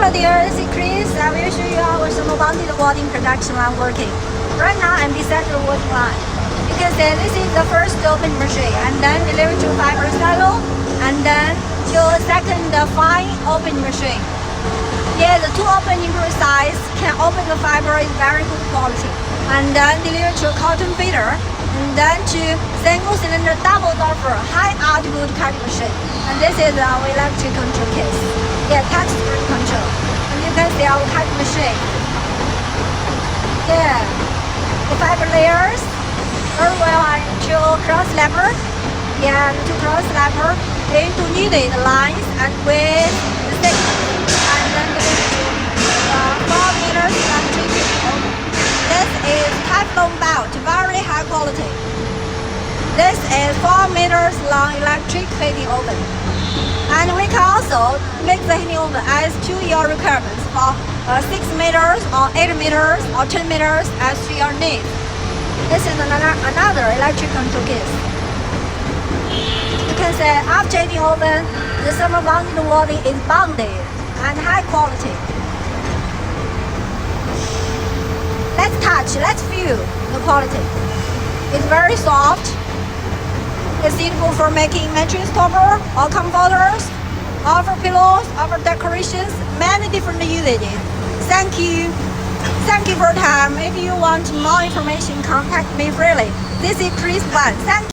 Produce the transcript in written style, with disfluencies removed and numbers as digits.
Hello dear, this is Chris. I will show you our thermal bonded wadding production line working. Right now I'm beside the wadding line. You can see this is the first open machine and then deliver to fiber silo and then to second fine open machine. Yeah, the two opening size can open the fiber in very good quality and then deliver to cotton feeder and then to single cylinder double buffer high output cutting machine. And this is our electric control case. Yeah, touch screen control. And you can see our cutting machine. Yeah, the fiber layers very well into cross lever. Yeah, to cross lever into needed lines and with the stick. And then the 4 meters electric oven. This is Teflon belt, very high quality. This is 4 meters long electric heating oven. And we can also make the heating oven as to your requirements for 6 meters or 8 meters or 10 meters as to your needs. This is another electric control case. You can see after heating oven, the thermal bonded wadding is bonded and high quality. Let's touch, let's feel the quality. It's very soft. It's suitable for making mattress topper or comforters, or for pillows, or for decorations, many different usages. Thank you. Thank you for your time. If you want more information, contact me freely. This is Chris Wan. Thank you.